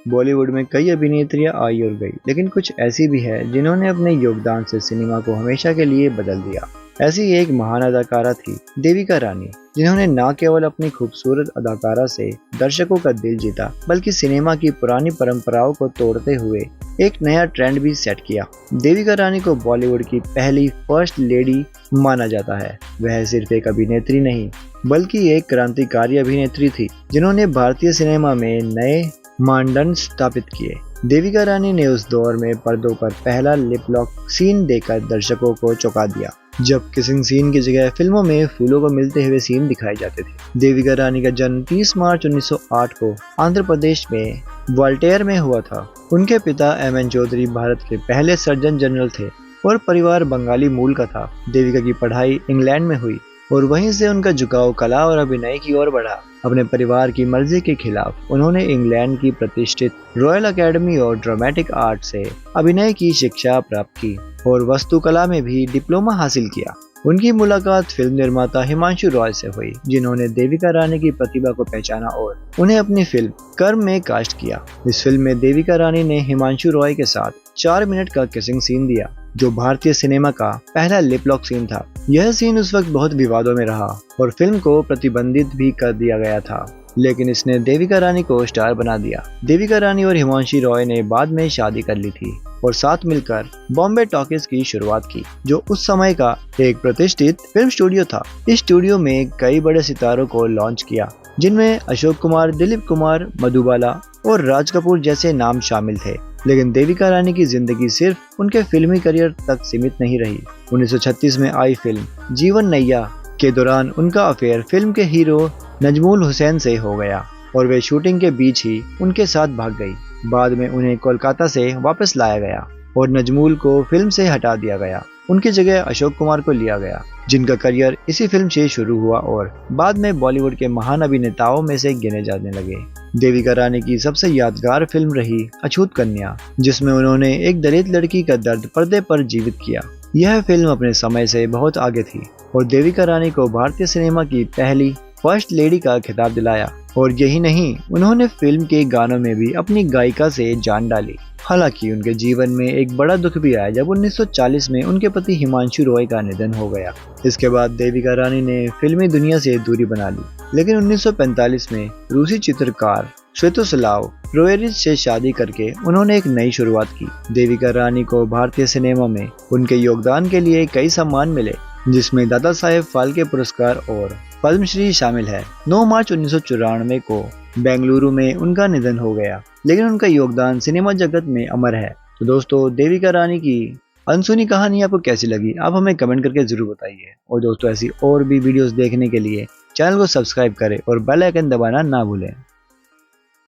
बॉलीवुड में कई अभिनेत्रियां आई और गई, लेकिन कुछ ऐसी भी है जिन्होंने अपने योगदान से सिनेमा को हमेशा के लिए बदल दिया। ऐसी एक महान अदाकारा थी देविका रानी, जिन्होंने न केवल अपनी खूबसूरत अदाकारा से दर्शकों का दिल जीता, बल्कि सिनेमा की पुरानी परंपराओं को तोड़ते हुए एक नया ट्रेंड भी सेट किया। देविका रानी को बॉलीवुड की पहली फर्स्ट लेडी माना जाता है। वह सिर्फ एक अभिनेत्री नहीं, बल्कि एक क्रांतिकारी अभिनेत्री थी, जिन्होंने भारतीय सिनेमा में नए मानदंड स्थापित किए। देविका रानी ने उस दौर में पर्दों पर पहला लिप लॉक सीन देकर दर्शकों को चौंका दिया, जब किसिंग सीन की जगह फिल्मों में फूलों को मिलते हुए सीन दिखाए जाते थे। देविका रानी का जन्म 30 मार्च 1908 को आंध्र प्रदेश में ग्वालियर में हुआ था। उनके पिता एम.एन. चौधरी भारत के पहले सर्जन जनरल थे और परिवार बंगाली मूल का था। देविका की पढ़ाई इंग्लैंड में हुई और वहीं से उनका झुकाव कला और अभिनय की ओर बढ़ा। अपने परिवार की मर्जी के खिलाफ उन्होंने इंग्लैंड की प्रतिष्ठित रॉयल अकेडमी और ड्रामेटिक आर्ट से अभिनय की शिक्षा प्राप्त की और वास्तुकला में भी डिप्लोमा हासिल किया। उनकी मुलाकात फिल्म निर्माता हिमांशु रॉय से हुई, जिन्होंने देविका रानी की प्रतिभा को पहचाना और उन्हें अपनी फिल्म कर्म में कास्ट किया। इस फिल्म में देविका रानी ने हिमांशु रॉय के साथ 4 मिनट का किसिंग सीन दिया, जो भारतीय सिनेमा का पहला लिप लॉक सीन था। यह सीन उस वक्त बहुत विवादों में रहा और फिल्म को प्रतिबंधित भी कर दिया गया था, लेकिन इसने देविका रानी को स्टार बना दिया। देविका रानी और हिमांशु रॉय ने बाद में शादी कर ली थी और साथ मिलकर बॉम्बे टॉकीज की शुरुआत की, जो उस समय का एक प्रतिष्ठित फिल्म स्टूडियो था। इस स्टूडियो में कई बड़े सितारों को लॉन्च किया, जिनमें अशोक कुमार, दिलीप कुमार, मधुबाला और राज कपूर जैसे नाम शामिल थे। लेकिन देविका रानी की जिंदगी सिर्फ उनके फिल्मी करियर तक सीमित नहीं रही। 1936 में आई फिल्म जीवन नैया के दौरान उनका अफेयर फिल्म के हीरो नजमुल हुसैन से हो गया और वे शूटिंग के बीच ही उनके साथ भाग गई। बाद में उन्हें कोलकाता से वापस लाया गया और नजमुल को फिल्म से हटा दिया गया। उनकी जगह अशोक कुमार को लिया गया, जिनका करियर इसी फिल्म से शुरू हुआ और बाद में बॉलीवुड के महान अभिनेताओं में से गिने जाने लगे। देविका रानी की सबसे यादगार फिल्म रही अछूत कन्या, जिसमें उन्होंने एक दलित लड़की का दर्द पर्दे पर जीवित किया। यह फिल्म अपने समय से बहुत आगे थी और देविका रानी को भारतीय सिनेमा की पहली फर्स्ट लेडी का खिताब दिलाया। और यही नहीं, उन्होंने फिल्म के गानों में भी अपनी गायिका से जान डाली। हालांकि उनके जीवन में एक बड़ा दुख भी आया जब 1940 में उनके पति हिमांशु रॉय का निधन हो गया। इसके बाद देविका रानी ने फिल्मी दुनिया से दूरी बना ली, लेकिन 1945 में रूसी चित्रकार स्वेतोस्लाव रोएरिच से शादी करके उन्होंने एक नई शुरुआत की। देविका रानी को भारतीय सिनेमा में उनके योगदान के लिए कई सम्मान मिले, जिसमें दादा साहेब फाल्के पुरस्कार और पद्मश्री शामिल है। 9 मार्च 1994 को बेंगलुरु में उनका निधन हो गया, लेकिन उनका योगदान सिनेमा जगत में अमर है। तो दोस्तों, देविका रानी की अनसुनी कहानी आपको कैसी लगी, आप हमें कमेंट करके जरूर बताइए। और दोस्तों, ऐसी और भी वीडियोस देखने के लिए चैनल को सब्सक्राइब करें और बेल आइकन दबाना ना भूलें।